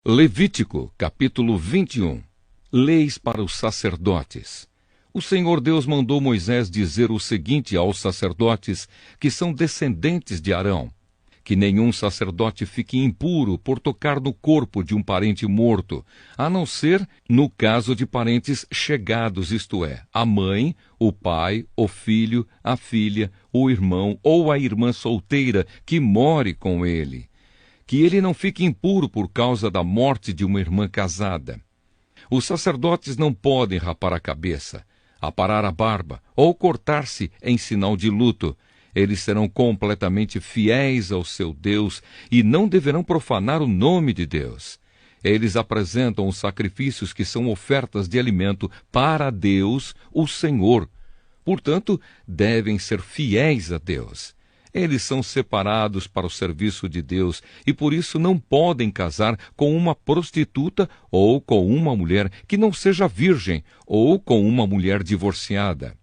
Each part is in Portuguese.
Levítico, capítulo 21. Leis para os sacerdotes. O Senhor Deus mandou Moisés dizer o seguinte aos sacerdotes que são descendentes de Arão: que nenhum sacerdote fique impuro por tocar no corpo de um parente morto, a não ser no caso de parentes chegados, isto é, a mãe, o pai, o filho, a filha, o irmão ou a irmã solteira que more com ele. Que ele não fique impuro por causa da morte de uma irmã casada. Os sacerdotes não podem rapar a cabeça, aparar a barba ou cortar-se em sinal de luto. Eles serão completamente fiéis ao seu Deus e não deverão profanar o nome de Deus. Eles apresentam os sacrifícios que são ofertas de alimento para Deus, o Senhor. Portanto, devem ser fiéis a Deus. Eles são separados para o serviço de Deus e por isso não podem casar com uma prostituta ou com uma mulher que não seja virgem ou com uma mulher divorciada.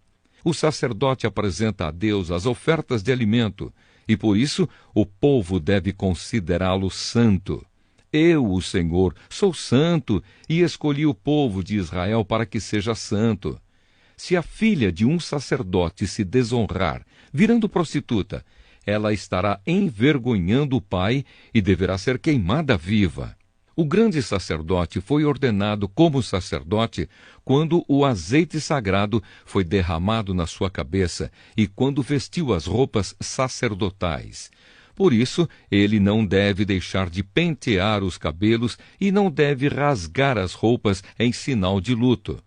O sacerdote apresenta a Deus as ofertas de alimento e por isso o povo deve considerá-lo santo. Eu, o Senhor, sou santo e escolhi o povo de Israel para que seja santo. Se a filha de um sacerdote se desonrar, virando prostituta, ela estará envergonhando o pai e deverá ser queimada viva. O grande sacerdote foi ordenado como sacerdote quando o azeite sagrado foi derramado na sua cabeça e quando vestiu as roupas sacerdotais. Por isso, ele não deve deixar de pentear os cabelos e não deve rasgar as roupas em sinal de luto.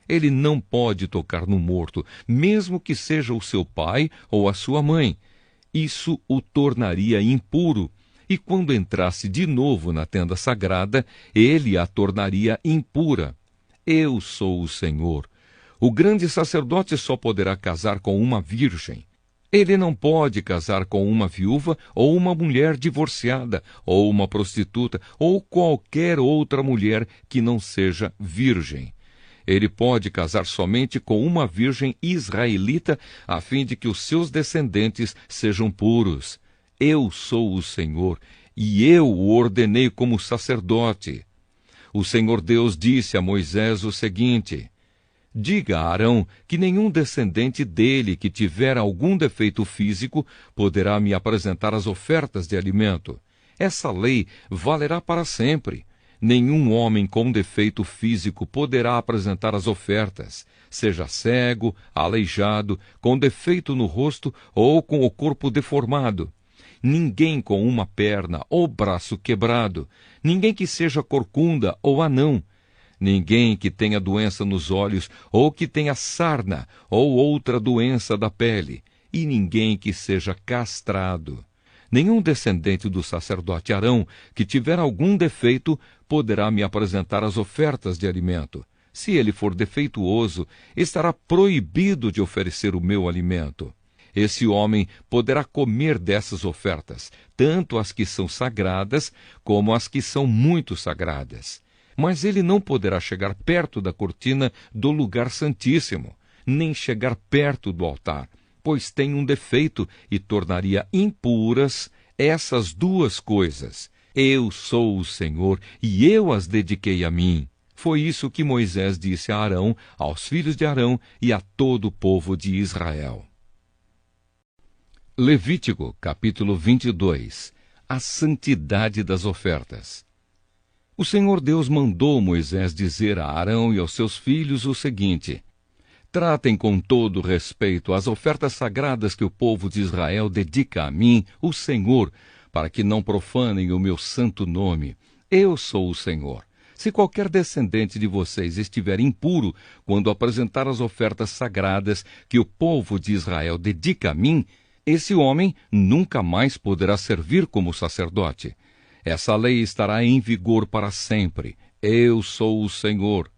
Ele não pode tocar no morto, mesmo que seja o seu pai ou a sua mãe. Isso o tornaria impuro, e quando entrasse de novo na tenda sagrada, ele a tornaria impura. Eu sou o Senhor. O grande sacerdote só poderá casar com uma virgem. Ele não pode casar com uma viúva ou uma mulher divorciada, ou uma prostituta, ou qualquer outra mulher que não seja virgem. Ele pode casar somente com uma virgem israelita, a fim de que os seus descendentes sejam puros. Eu sou o Senhor, e eu o ordenei como sacerdote. O Senhor Deus disse a Moisés o seguinte: diga a Arão que nenhum descendente dele que tiver algum defeito físico poderá me apresentar as ofertas de alimento. Essa lei valerá para sempre. Nenhum homem com defeito físico poderá apresentar as ofertas, seja cego, aleijado, com defeito no rosto ou com o corpo deformado. Ninguém com uma perna ou braço quebrado, ninguém que seja corcunda ou anão, ninguém que tenha doença nos olhos ou que tenha sarna ou outra doença da pele, e ninguém que seja castrado. Nenhum descendente do sacerdote Arão que tiver algum defeito poderá me apresentar as ofertas de alimento. Se ele for defeituoso, estará proibido de oferecer o meu alimento. Esse homem poderá comer dessas ofertas, tanto as que são sagradas como as que são muito sagradas. Mas ele não poderá chegar perto da cortina do lugar santíssimo, nem chegar perto do altar, pois tem um defeito e tornaria impuras essas duas coisas. Eu sou o Senhor e eu as dediquei a mim. Foi isso que Moisés disse a Arão, aos filhos de Arão e a todo o povo de Israel. Levítico, capítulo 22. A santidade das ofertas. O Senhor Deus mandou Moisés dizer a Arão e aos seus filhos o seguinte: tratem com todo respeito as ofertas sagradas que o povo de Israel dedica a mim, o Senhor, para que não profanem o meu santo nome. Eu sou o Senhor. Se qualquer descendente de vocês estiver impuro quando apresentar as ofertas sagradas que o povo de Israel dedica a mim, esse homem nunca mais poderá servir como sacerdote. Essa lei estará em vigor para sempre. Eu sou o Senhor.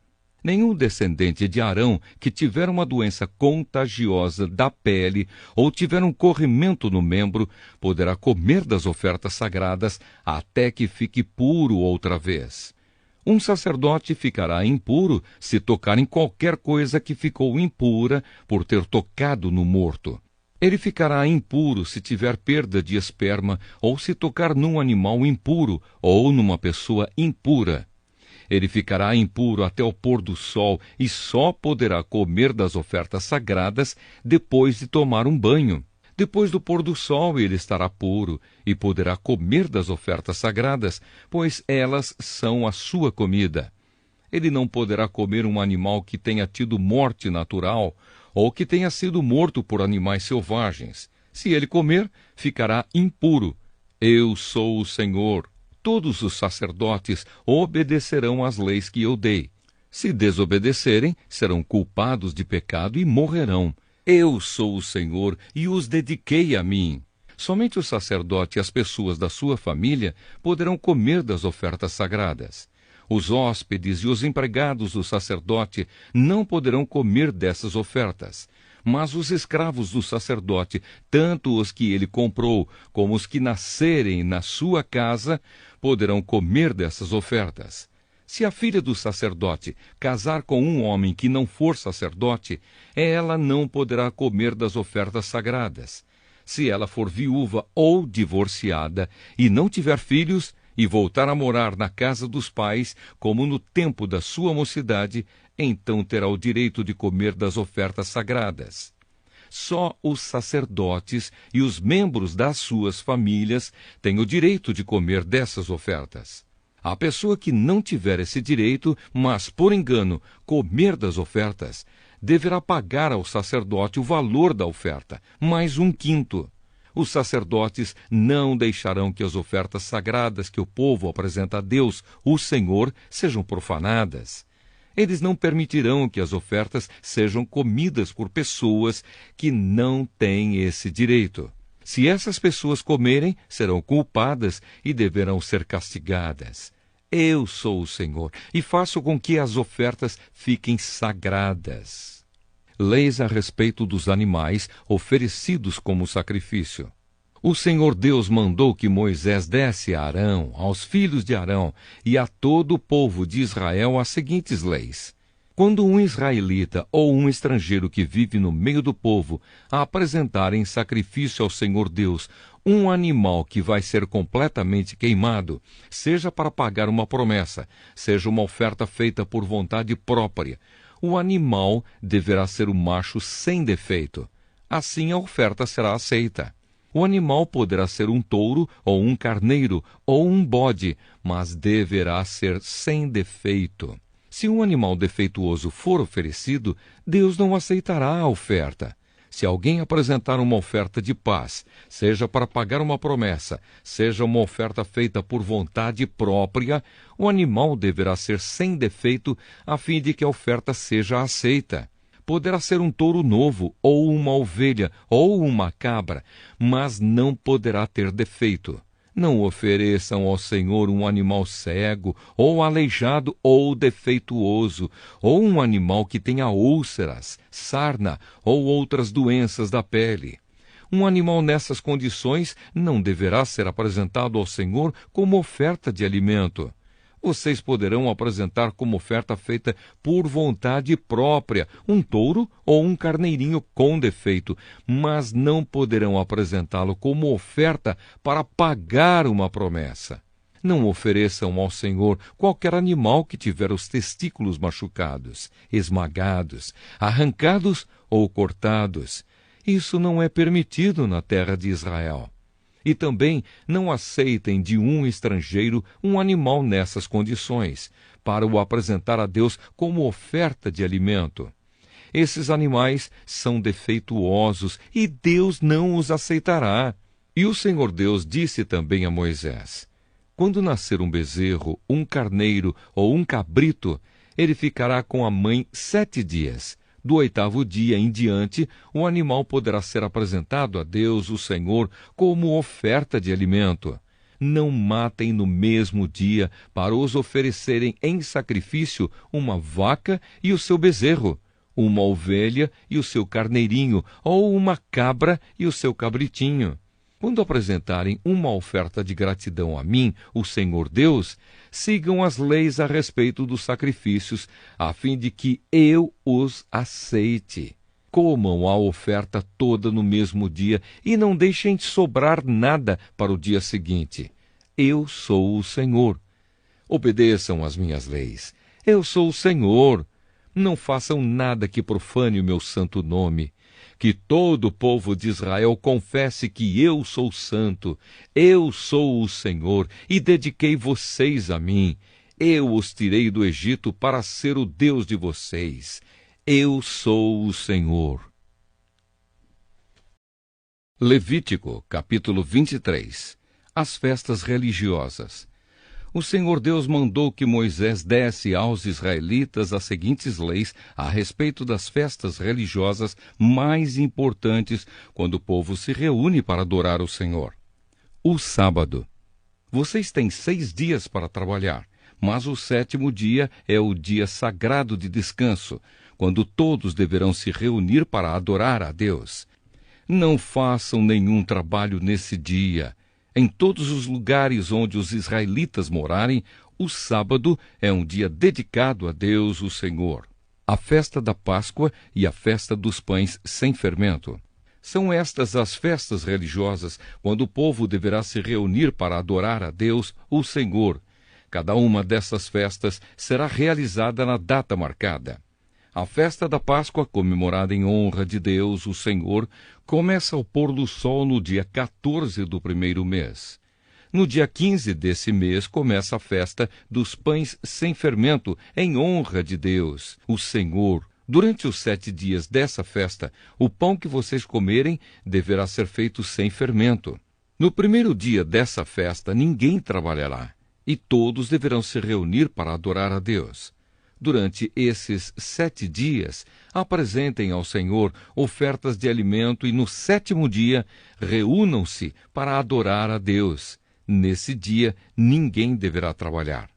Nenhum descendente de Arão que tiver uma doença contagiosa da pele ou tiver um corrimento no membro poderá comer das ofertas sagradas até que fique puro outra vez. Um sacerdote ficará impuro se tocar em qualquer coisa que ficou impura por ter tocado no morto. Ele ficará impuro se tiver perda de esperma, ou se tocar num animal impuro, ou numa pessoa impura. Ele ficará impuro até o pôr do sol e só poderá comer das ofertas sagradas depois de tomar um banho. Depois do pôr do sol ele estará puro e poderá comer das ofertas sagradas, pois elas são a sua comida. Ele não poderá comer um animal que tenha tido morte natural ou que tenha sido morto por animais selvagens. Se ele comer, ficará impuro. Eu sou o Senhor. Todos os sacerdotes obedecerão às leis que eu dei. Se desobedecerem, serão culpados de pecado e morrerão. Eu sou o Senhor e os dediquei a mim. Somente o sacerdote e as pessoas da sua família poderão comer das ofertas sagradas. Os hóspedes e os empregados do sacerdote não poderão comer dessas ofertas. Mas os escravos do sacerdote, tanto os que ele comprou como os que nascerem na sua casa, poderão comer dessas ofertas. Se a filha do sacerdote casar com um homem que não for sacerdote, ela não poderá comer das ofertas sagradas. Se ela for viúva ou divorciada e não tiver filhos, e voltar a morar na casa dos pais, como no tempo da sua mocidade, então terá o direito de comer das ofertas sagradas. Só os sacerdotes e os membros das suas famílias têm o direito de comer dessas ofertas. A pessoa que não tiver esse direito, mas, por engano, comer das ofertas, deverá pagar ao sacerdote o valor da oferta, mais 1/5. Os sacerdotes não deixarão que as ofertas sagradas que o povo apresenta a Deus, o Senhor, sejam profanadas. Eles não permitirão que as ofertas sejam comidas por pessoas que não têm esse direito. Se essas pessoas comerem, serão culpadas e deverão ser castigadas. Eu sou o Senhor e faço com que as ofertas fiquem sagradas. Leis a respeito dos animais oferecidos como sacrifício. O Senhor Deus mandou que Moisés desse a Arão, aos filhos de Arão e a todo o povo de Israel as seguintes leis. Quando um israelita ou um estrangeiro que vive no meio do povo apresentar em sacrifício ao Senhor Deus um animal que vai ser completamente queimado, seja para pagar uma promessa, seja uma oferta feita por vontade própria, o animal deverá ser o macho sem defeito. Assim a oferta será aceita. O animal poderá ser um touro, ou um carneiro, ou um bode, mas deverá ser sem defeito. Se um animal defeituoso for oferecido, Deus não aceitará a oferta. Se alguém apresentar uma oferta de paz, seja para pagar uma promessa, seja uma oferta feita por vontade própria, o animal deverá ser sem defeito, a fim de que a oferta seja aceita. Poderá ser um touro novo, ou uma ovelha, ou uma cabra, mas não poderá ter defeito. Não ofereçam ao Senhor um animal cego, ou aleijado, ou defeituoso, ou um animal que tenha úlceras, sarna ou outras doenças da pele. Um animal nessas condições não deverá ser apresentado ao Senhor como oferta de alimento. Vocês poderão apresentar como oferta feita por vontade própria um touro ou um carneirinho com defeito, mas não poderão apresentá-lo como oferta para pagar uma promessa. Não ofereçam ao Senhor qualquer animal que tiver os testículos machucados, esmagados, arrancados ou cortados. Isso não é permitido na terra de Israel. E também não aceitem de um estrangeiro um animal nessas condições, para o apresentar a Deus como oferta de alimento. Esses animais são defeituosos e Deus não os aceitará. E o Senhor Deus disse também a Moisés: quando nascer um bezerro, um carneiro ou um cabrito, ele ficará com a mãe 7 dias. Do 8º dia em diante, o animal poderá ser apresentado a Deus, o Senhor, como oferta de alimento. Não matem no mesmo dia para os oferecerem em sacrifício uma vaca e o seu bezerro, uma ovelha e o seu carneirinho, ou uma cabra e o seu cabritinho. Quando apresentarem uma oferta de gratidão a mim, o Senhor Deus, sigam as leis a respeito dos sacrifícios, a fim de que eu os aceite. comam a oferta toda no mesmo dia e não deixem sobrar nada para o dia seguinte. Eu sou o Senhor. Obedeçam às minhas leis. Eu sou o Senhor. Não façam nada que profane o meu santo nome. Que todo o povo de Israel confesse que eu sou santo. Eu sou o Senhor e dediquei vocês a mim. Eu os tirei do Egito para ser o Deus de vocês. Eu sou o Senhor. Levítico, capítulo 23. As festas religiosas. O Senhor Deus mandou que Moisés desse aos israelitas as seguintes leis a respeito das festas religiosas mais importantes quando o povo se reúne para adorar o Senhor. O sábado. Vocês têm 6 dias para trabalhar, mas o 7º dia é o dia sagrado de descanso, quando todos deverão se reunir para adorar a Deus. Não façam nenhum trabalho nesse dia. Em todos os lugares onde os israelitas morarem, o sábado é um dia dedicado a Deus, o Senhor. A festa da Páscoa e a festa dos pães sem fermento. São estas as festas religiosas, quando o povo deverá se reunir para adorar a Deus, o Senhor. Cada uma dessas festas será realizada na data marcada. A festa da Páscoa, comemorada em honra de Deus, o Senhor, começa ao pôr do sol no dia 14 do primeiro mês. No dia 15 desse mês começa a festa dos pães sem fermento, em honra de Deus, o Senhor. Durante os 7 dias dessa festa, o pão que vocês comerem deverá ser feito sem fermento. No primeiro dia dessa festa, ninguém trabalhará, e todos deverão se reunir para adorar a Deus. Durante esses 7 dias, apresentem ao Senhor ofertas de alimento e no 7º dia, reúnam-se para adorar a Deus. Nesse dia, ninguém deverá trabalhar.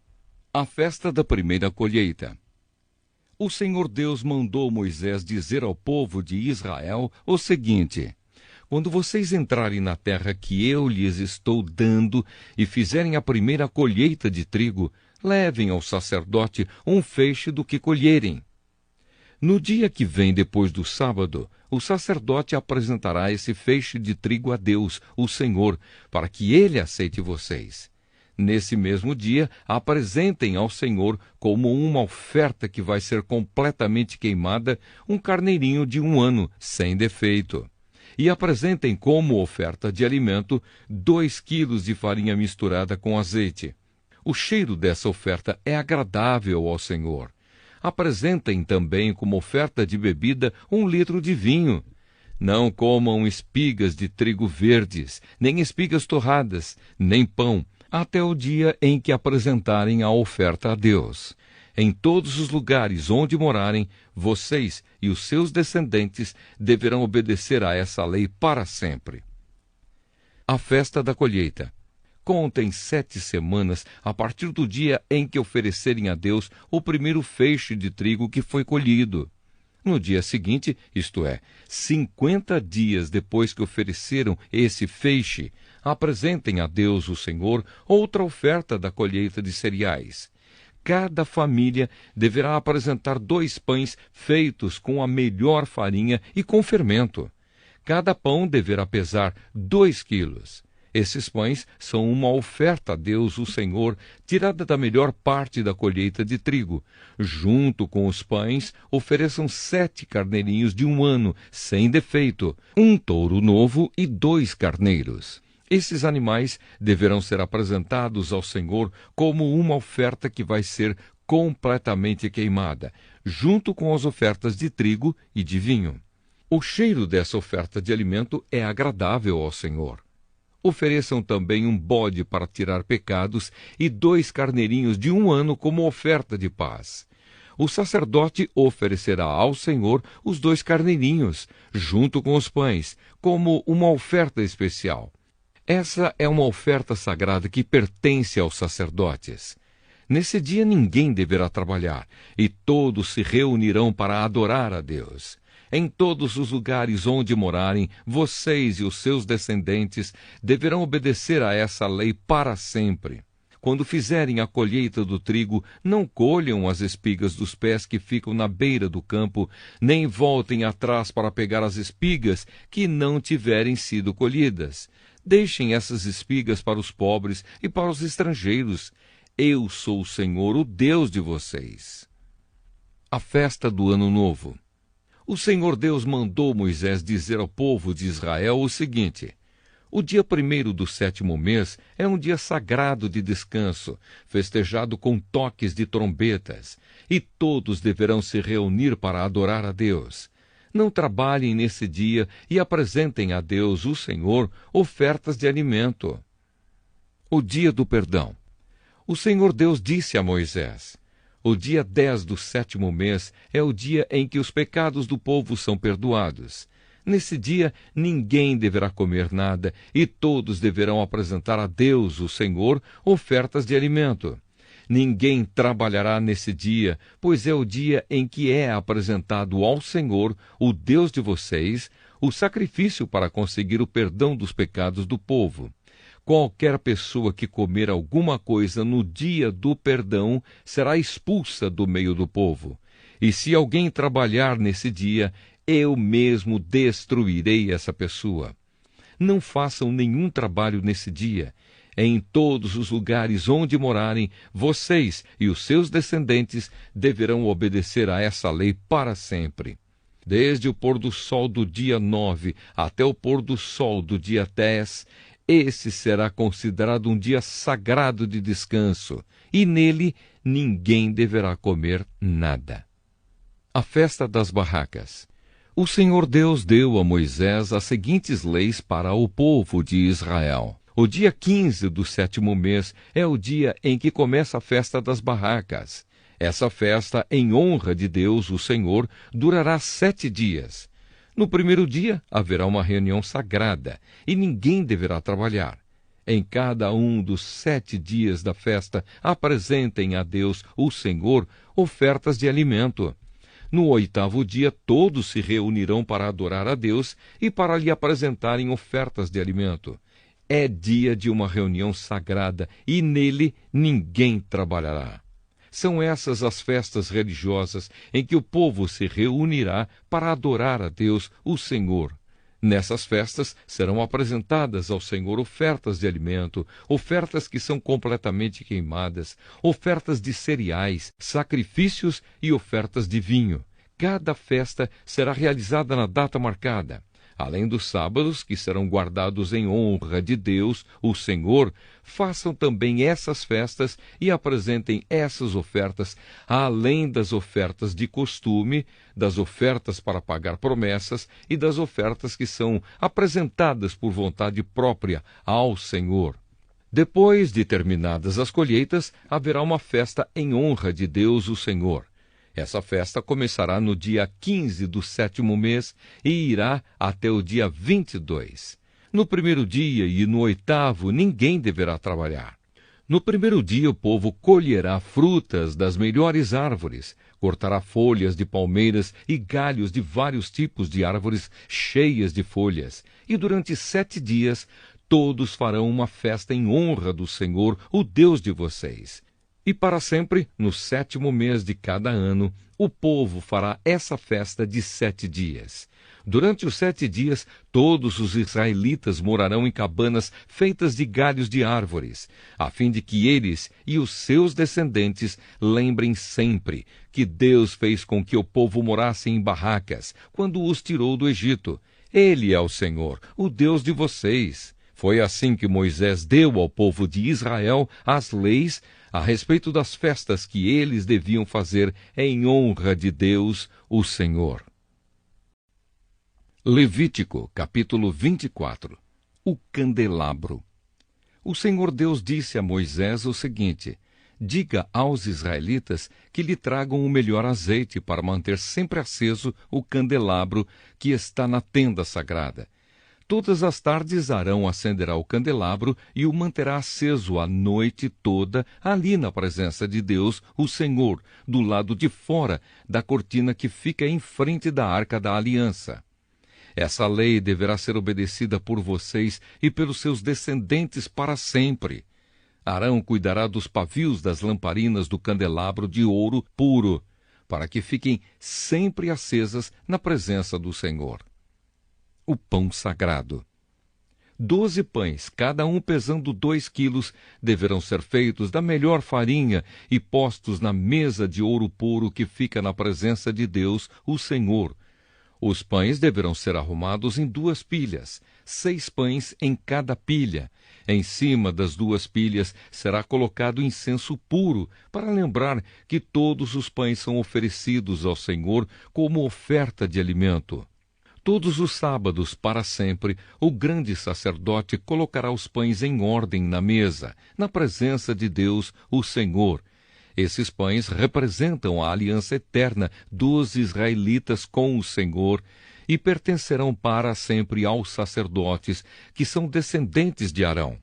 A festa da primeira colheita. O Senhor Deus mandou Moisés dizer ao povo de Israel o seguinte: quando vocês entrarem na terra que eu lhes estou dando e fizerem a primeira colheita de trigo, levem ao sacerdote um feixe do que colherem. No dia que vem depois do sábado, o sacerdote apresentará esse feixe de trigo a Deus, o Senhor, para que ele aceite vocês. Nesse mesmo dia, apresentem ao Senhor, como uma oferta que vai ser completamente queimada, um carneirinho de 1 ano, sem defeito. E apresentem como oferta de alimento 2 quilos de farinha misturada com azeite. O cheiro dessa oferta é agradável ao Senhor. Apresentem também como oferta de bebida 1 litro de vinho. Não comam espigas de trigo verdes, nem espigas torradas, nem pão, até o dia em que apresentarem a oferta a Deus. Em todos os lugares onde morarem, vocês e os seus descendentes deverão obedecer a essa lei para sempre. A festa da colheita. Contem 7 semanas a partir do dia em que oferecerem a Deus o primeiro feixe de trigo que foi colhido. No dia seguinte, isto é, 50 dias depois que ofereceram esse feixe, apresentem a Deus, o Senhor, outra oferta da colheita de cereais. Cada família deverá apresentar 2 pães feitos com a melhor farinha e com fermento. Cada pão deverá pesar 2 quilos. Esses pães são uma oferta a Deus, o Senhor, tirada da melhor parte da colheita de trigo. Junto com os pães, ofereçam 7 carneirinhos de 1 ano, sem defeito, 1 touro novo e 2 carneiros. Esses animais deverão ser apresentados ao Senhor como uma oferta que vai ser completamente queimada, junto com as ofertas de trigo e de vinho. O cheiro dessa oferta de alimento é agradável ao Senhor. Ofereçam também um bode para tirar pecados e 2 carneirinhos de 1 ano como oferta de paz. O sacerdote oferecerá ao Senhor os 2 carneirinhos, junto com os pães, como uma oferta especial. Essa é uma oferta sagrada que pertence aos sacerdotes. Nesse dia ninguém deverá trabalhar, e todos se reunirão para adorar a Deus. Em todos os lugares onde morarem, vocês e os seus descendentes deverão obedecer a essa lei para sempre. quando fizerem a colheita do trigo, não colham as espigas dos pés que ficam na beira do campo, nem voltem atrás para pegar as espigas que não tiverem sido colhidas. Deixem essas espigas para os pobres e para os estrangeiros. Eu sou o Senhor, o Deus de vocês. A festa do Ano Novo. O Senhor Deus mandou Moisés dizer ao povo de Israel o seguinte: o dia 1º do 7º mês é um dia sagrado de descanso, festejado com toques de trombetas, e todos deverão se reunir para adorar a Deus. Não trabalhem nesse dia e apresentem a Deus, o Senhor, ofertas de alimento. O dia do perdão. O Senhor Deus disse a Moisés: o dia 10 do 7º mês é o dia em que os pecados do povo são perdoados. Nesse dia, ninguém deverá comer nada, e todos deverão apresentar a Deus, o Senhor, ofertas de alimento. Ninguém trabalhará nesse dia, pois é o dia em que é apresentado ao Senhor, o Deus de vocês, o sacrifício para conseguir o perdão dos pecados do povo. Qualquer pessoa que comer alguma coisa no dia do perdão será expulsa do meio do povo. E se alguém trabalhar nesse dia, eu mesmo destruirei essa pessoa. Não façam nenhum trabalho nesse dia. Em todos os lugares onde morarem, vocês e os seus descendentes deverão obedecer a essa lei para sempre. Desde o pôr do sol do dia 9 até o pôr do sol do dia 10, esse será considerado um dia sagrado de descanso, e nele ninguém deverá comer nada. A festa das barracas. O Senhor Deus deu a Moisés as seguintes leis para o povo de Israel. O dia 15 do 7º mês é o dia em que começa a festa das barracas. Essa festa, em honra de Deus, o Senhor, durará 7 dias. No primeiro dia haverá uma reunião sagrada, e ninguém deverá trabalhar. Em cada um dos 7 dias da festa, apresentem a Deus, o Senhor, ofertas de alimento. No 8º dia, todos se reunirão para adorar a Deus e para lhe apresentarem ofertas de alimento. É dia de uma reunião sagrada, e nele ninguém trabalhará. São essas as festas religiosas em que o povo se reunirá para adorar a Deus, o Senhor. Nessas festas serão apresentadas ao Senhor ofertas de alimento, ofertas que são completamente queimadas, ofertas de cereais, sacrifícios e ofertas de vinho. Cada festa será realizada na data marcada. Além dos sábados, que serão guardados em honra de Deus, o Senhor, façam também essas festas e apresentem essas ofertas, além das ofertas de costume, das ofertas para pagar promessas e das ofertas que são apresentadas por vontade própria ao Senhor. Depois de terminadas as colheitas, haverá uma festa em honra de Deus, o Senhor. Essa festa começará no dia 15 do 7º mês e irá até o dia 22. No primeiro dia e no 8º, ninguém deverá trabalhar. No primeiro dia, o povo colherá frutas das melhores árvores, cortará folhas de palmeiras e galhos de vários tipos de árvores cheias de folhas. E durante 7 dias, todos farão uma festa em honra do Senhor, o Deus de vocês. E para sempre, no 7º mês de cada ano, o povo fará essa festa de 7 dias. Durante os 7 dias, todos os israelitas morarão em cabanas feitas de galhos de árvores, a fim de que eles e os seus descendentes lembrem sempre que Deus fez com que o povo morasse em barracas, quando os tirou do Egito. Ele é o Senhor, o Deus de vocês. Foi assim que Moisés deu ao povo de Israel as leis a respeito das festas que eles deviam fazer em honra de Deus, o Senhor. Levítico, capítulo 24. O candelabro. O Senhor Deus disse a Moisés o seguinte: diga aos israelitas que lhe tragam o melhor azeite para manter sempre aceso o candelabro que está na tenda sagrada. Todas as tardes Arão acenderá o candelabro e o manterá aceso a noite toda ali na presença de Deus, o Senhor, do lado de fora da cortina que fica em frente da Arca da Aliança. Essa lei deverá ser obedecida por vocês e pelos seus descendentes para sempre. Arão cuidará dos pavios das lamparinas do candelabro de ouro puro, para que fiquem sempre acesas na presença do Senhor. O pão sagrado. 12 pães, cada um pesando 2 quilos, deverão ser feitos da melhor farinha e postos na mesa de ouro puro que fica na presença de Deus, o Senhor. Os pães deverão ser arrumados em 2 pilhas, 6 pães em cada pilha. Em cima das 2 pilhas será colocado incenso puro, para lembrar que todos os pães são oferecidos ao Senhor como oferta de alimento. Todos os sábados, para sempre, o grande sacerdote colocará os pães em ordem na mesa, na presença de Deus, o Senhor. Esses pães representam a aliança eterna dos israelitas com o Senhor e pertencerão para sempre aos sacerdotes, que são descendentes de Arão.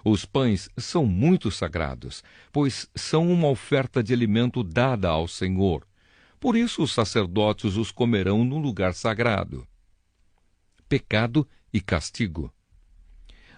Os pães são muito sagrados, pois são uma oferta de alimento dada ao Senhor. Por isso os sacerdotes os comerão no lugar sagrado. Pecado e castigo.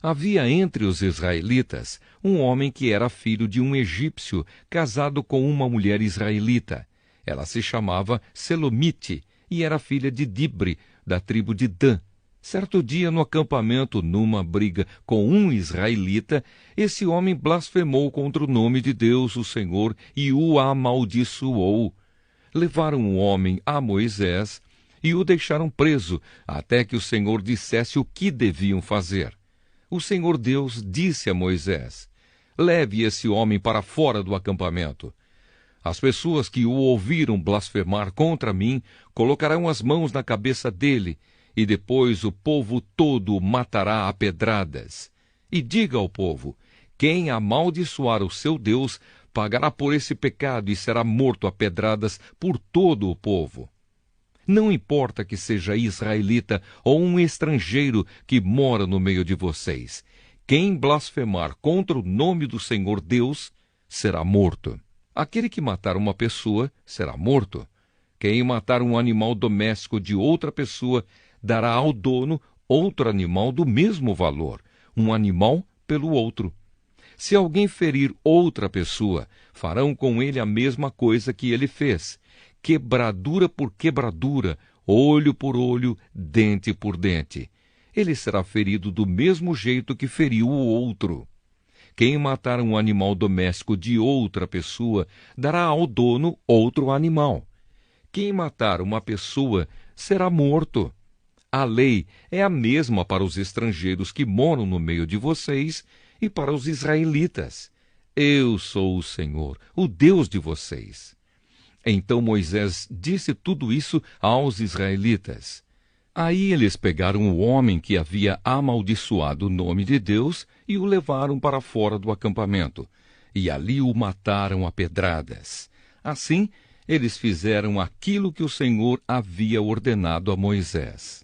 Havia entre os israelitas um homem que era filho de um egípcio, casado com uma mulher israelita. Ela se chamava Selomite e era filha de Dibre, da tribo de Dan. Certo dia, no acampamento, numa briga com um israelita, esse homem blasfemou contra o nome de Deus, o Senhor, e o amaldiçoou. Levaram o homem a Moisés e o deixaram preso, até que o Senhor dissesse o que deviam fazer. O Senhor Deus disse a Moisés: leve esse homem para fora do acampamento. As pessoas que o ouviram blasfemar contra mim colocarão as mãos na cabeça dele, e depois o povo todo o matará a pedradas. E diga ao povo: quem amaldiçoar o seu Deus pagará por esse pecado e será morto a pedradas por todo o povo. Não importa que seja israelita ou um estrangeiro que mora no meio de vocês. Quem blasfemar contra o nome do Senhor Deus será morto. Aquele que matar uma pessoa será morto. Quem matar um animal doméstico de outra pessoa dará ao dono outro animal do mesmo valor, um animal pelo outro. Se alguém ferir outra pessoa, farão com ele a mesma coisa que ele fez. Quebradura por quebradura, olho por olho, dente por dente. Ele será ferido do mesmo jeito que feriu o outro. Quem matar um animal doméstico de outra pessoa, dará ao dono outro animal. Quem matar uma pessoa será morto. A lei é a mesma para os estrangeiros que moram no meio de vocês e para os israelitas. Eu sou o Senhor, o Deus de vocês. Então Moisés disse tudo isso aos israelitas. Aí eles pegaram o homem que havia amaldiçoado o nome de Deus e o levaram para fora do acampamento, e ali o mataram a pedradas. Assim, eles fizeram aquilo que o Senhor havia ordenado a Moisés.